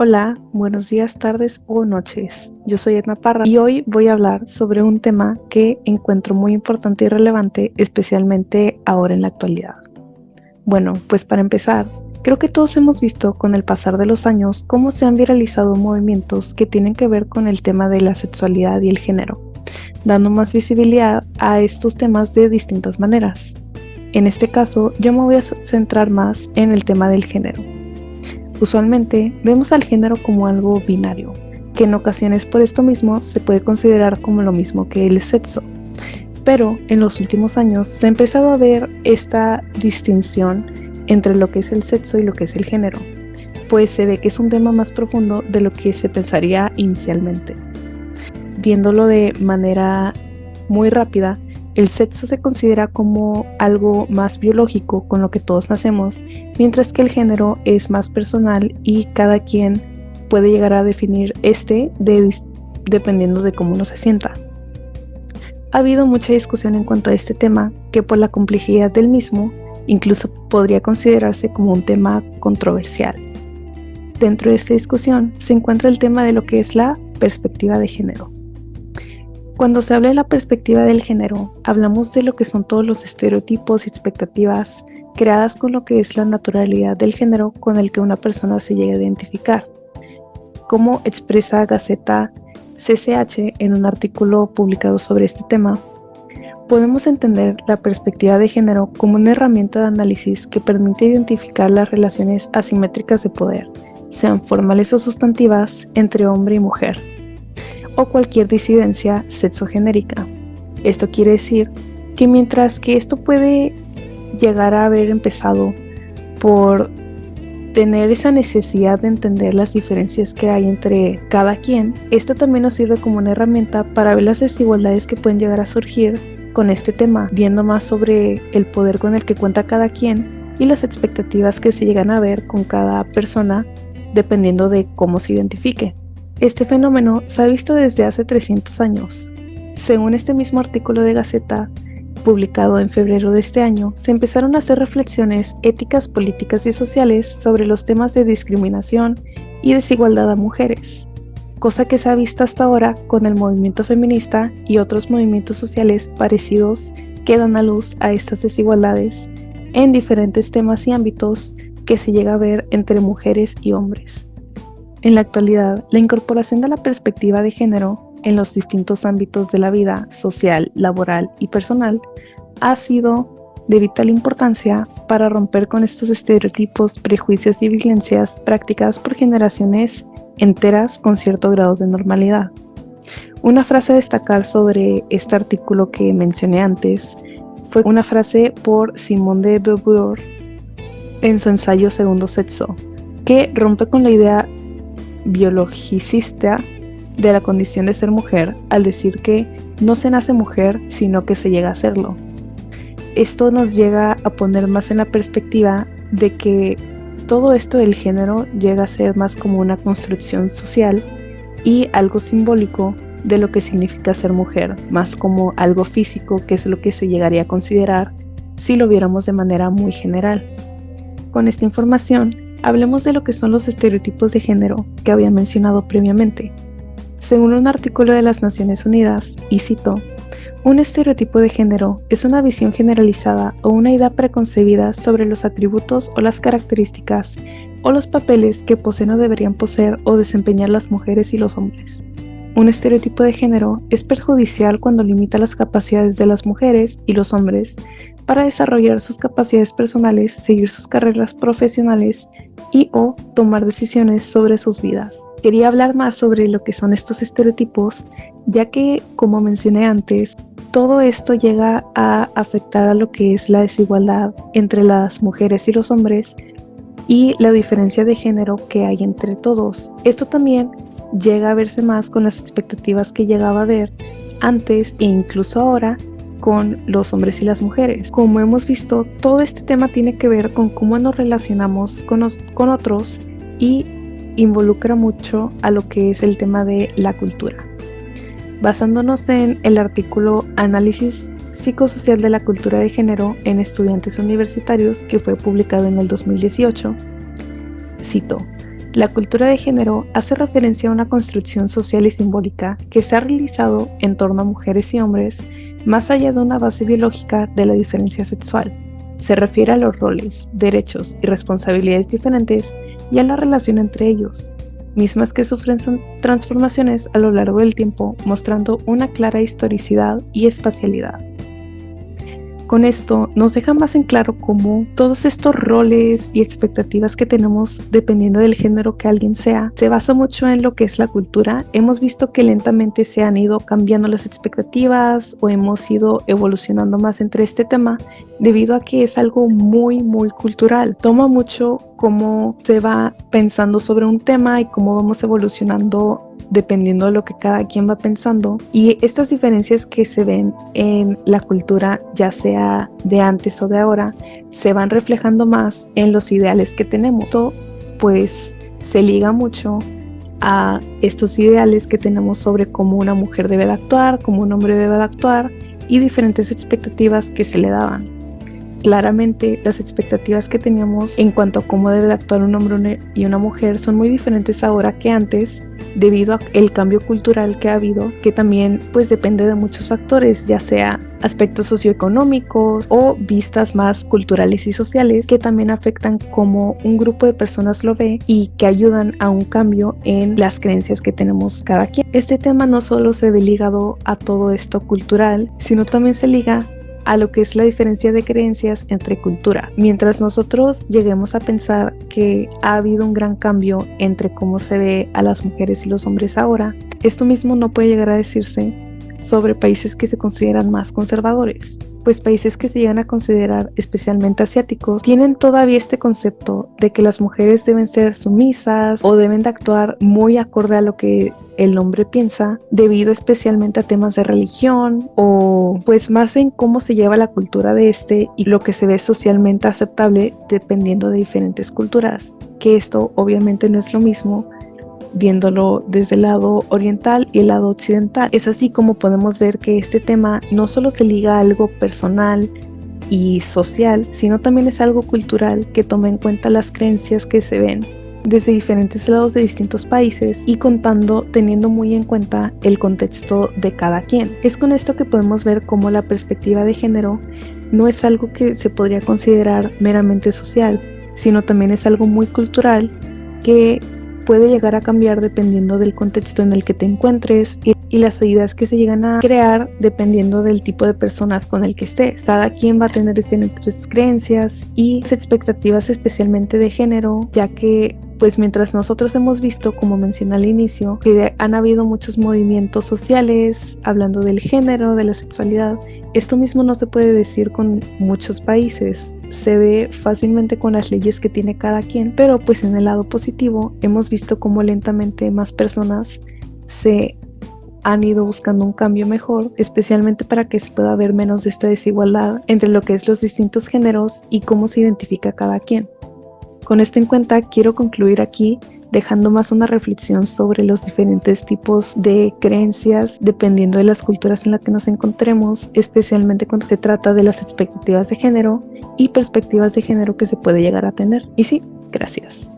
Hola, buenos días, tardes o noches. Yo soy Edna Parra y hoy voy a hablar sobre un tema que encuentro muy importante y relevante, especialmente ahora en la actualidad. Bueno, pues para empezar, creo que todos hemos visto con el pasar de los años cómo se han viralizado movimientos que tienen que ver con el tema de la sexualidad y el género, dando más visibilidad a estos temas de distintas maneras. En este caso, yo me voy a centrar más en el tema del género. Usualmente vemos al género como algo binario, que en ocasiones por esto mismo se puede considerar como lo mismo que el sexo. Pero en los últimos años se ha empezado a ver esta distinción entre lo que es el sexo y lo que es el género, pues se ve que es un tema más profundo de lo que se pensaría inicialmente. Viéndolo de manera muy rápida, el sexo se considera como algo más biológico con lo que todos nacemos, mientras que el género es más personal y cada quien puede llegar a definir dependiendo de cómo uno se sienta. Ha habido mucha discusión en cuanto a este tema, que por la complejidad del mismo, incluso podría considerarse como un tema controversial. Dentro de esta discusión se encuentra el tema de lo que es la perspectiva de género. Cuando se habla de la perspectiva del género, hablamos de lo que son todos los estereotipos y expectativas creadas con lo que es la naturalidad del género con el que una persona se llega a identificar. Como expresa Gaceta CCH en un artículo publicado sobre este tema, podemos entender la perspectiva de género como una herramienta de análisis que permite identificar las relaciones asimétricas de poder, sean formales o sustantivas, entre hombre y mujer, o cualquier disidencia sexogenérica. Esto quiere decir que mientras que esto puede llegar a haber empezado por tener esa necesidad de entender las diferencias que hay entre cada quien, esto también nos sirve como una herramienta para ver las desigualdades que pueden llegar a surgir con este tema, viendo más sobre el poder con el que cuenta cada quien y las expectativas que se llegan a ver con cada persona dependiendo de cómo se identifique. Este fenómeno se ha visto desde hace 300 años. Según este mismo artículo de Gaceta, publicado en febrero de este año, se empezaron a hacer reflexiones éticas, políticas y sociales sobre los temas de discriminación y desigualdad a mujeres, cosa que se ha visto hasta ahora con el movimiento feminista y otros movimientos sociales parecidos que dan a luz a estas desigualdades en diferentes temas y ámbitos que se llega a ver entre mujeres y hombres. En la actualidad, la incorporación de la perspectiva de género en los distintos ámbitos de la vida social, laboral y personal ha sido de vital importancia para romper con estos estereotipos, prejuicios y violencias practicadas por generaciones enteras con cierto grado de normalidad. Una frase a destacar sobre este artículo que mencioné antes fue una frase por Simone de Beauvoir en su ensayo Segundo Sexo, que rompe con la idea biologicista de la condición de ser mujer al decir que no se nace mujer sino que se llega a serlo. Esto nos llega a poner más en la perspectiva de que todo esto del género llega a ser más como una construcción social y algo simbólico de lo que significa ser mujer, más como algo físico, que es lo que se llegaría a considerar si lo viéramos de manera muy general. Con esta información hablemos de lo que son los estereotipos de género que había mencionado previamente. Según un artículo de las Naciones Unidas, y cito, un estereotipo de género es una visión generalizada o una idea preconcebida sobre los atributos o las características o los papeles que poseen o deberían poseer o desempeñar las mujeres y los hombres. Un estereotipo de género es perjudicial cuando limita las capacidades de las mujeres y los hombres para desarrollar sus capacidades personales, seguir sus carreras profesionales y o tomar decisiones sobre sus vidas. Quería hablar más sobre lo que son estos estereotipos, ya que, como mencioné antes, todo esto llega a afectar a lo que es la desigualdad entre las mujeres y los hombres y la diferencia de género que hay entre todos. Esto también llega a verse más con las expectativas que llegaba a ver antes e incluso ahora con los hombres y las mujeres. Como hemos visto, todo este tema tiene que ver con cómo nos relacionamos con otros y involucra mucho a lo que es el tema de la cultura. Basándonos en el artículo Análisis psicosocial de la cultura de género en estudiantes universitarios, que fue publicado en el 2018, cito: La cultura de género hace referencia a una construcción social y simbólica que se ha realizado en torno a mujeres y hombres más allá de una base biológica de la diferencia sexual. Se refiere a los roles, derechos y responsabilidades diferentes y a la relación entre ellos, mismas que sufren transformaciones a lo largo del tiempo, mostrando una clara historicidad y espacialidad. Con esto nos deja más en claro cómo todos estos roles y expectativas que tenemos dependiendo del género que alguien sea, se basa mucho en lo que es la cultura. Hemos visto que lentamente se han ido cambiando las expectativas o hemos ido evolucionando más entre este tema debido a que es algo muy cultural. Toma mucho cómo se va pensando sobre un tema y cómo vamos evolucionando dependiendo de lo que cada quien va pensando, y estas diferencias que se ven en la cultura, ya sea de antes o de ahora, se van reflejando más en los ideales que tenemos. Esto pues se liga mucho a estos ideales que tenemos sobre cómo una mujer debe de actuar, cómo un hombre debe de actuar y diferentes expectativas que se le daban. Claramente las expectativas que teníamos en cuanto a cómo debe de actuar un hombre y una mujer son muy diferentes ahora que antes, debido al cambio cultural que ha habido, que también pues depende de muchos factores, ya sea aspectos socioeconómicos o vistas más culturales y sociales, que también afectan cómo un grupo de personas lo ve y que ayudan a un cambio en las creencias que tenemos cada quien. Este tema no solo se ve ligado a todo esto cultural, sino también se liga a lo que es la diferencia de creencias entre cultura. Mientras nosotros lleguemos a pensar que ha habido un gran cambio entre cómo se ve a las mujeres y los hombres ahora, esto mismo no puede llegar a decirse sobre países que se consideran más conservadores, pues países que se llegan a considerar especialmente asiáticos tienen todavía este concepto de que las mujeres deben ser sumisas o deben de actuar muy acorde a lo que el hombre piensa, debido especialmente a temas de religión o pues más en cómo se lleva la cultura de este y lo que se ve socialmente aceptable dependiendo de diferentes culturas, que esto obviamente no es lo mismo viéndolo desde el lado oriental y el lado occidental. Es así como podemos ver que este tema no solo se liga a algo personal y social, sino también es algo cultural que toma en cuenta las creencias que se ven desde diferentes lados de distintos países y teniendo muy en cuenta el contexto de cada quien. Es con esto que podemos ver cómo la perspectiva de género no es algo que se podría considerar meramente social, sino también es algo muy cultural que puede llegar a cambiar dependiendo del contexto en el que te encuentres y las ideas que se llegan a crear dependiendo del tipo de personas con el que estés. Cada quien va a tener diferentes creencias y expectativas, especialmente de género, ya que pues mientras nosotros hemos visto, como mencioné al inicio, que han habido muchos movimientos sociales hablando del género, de la sexualidad, esto mismo no se puede decir con muchos países. Se ve fácilmente con las leyes que tiene cada quien, pero pues en el lado positivo hemos visto cómo lentamente más personas se han ido buscando un cambio mejor, especialmente para que se pueda ver menos de esta desigualdad entre lo que es los distintos géneros y cómo se identifica cada quien. Con esto en cuenta, quiero concluir aquí dejando más una reflexión sobre los diferentes tipos de creencias dependiendo de las culturas en las que nos encontremos, especialmente cuando se trata de las expectativas de género y perspectivas de género que se puede llegar a tener. Y sí, gracias.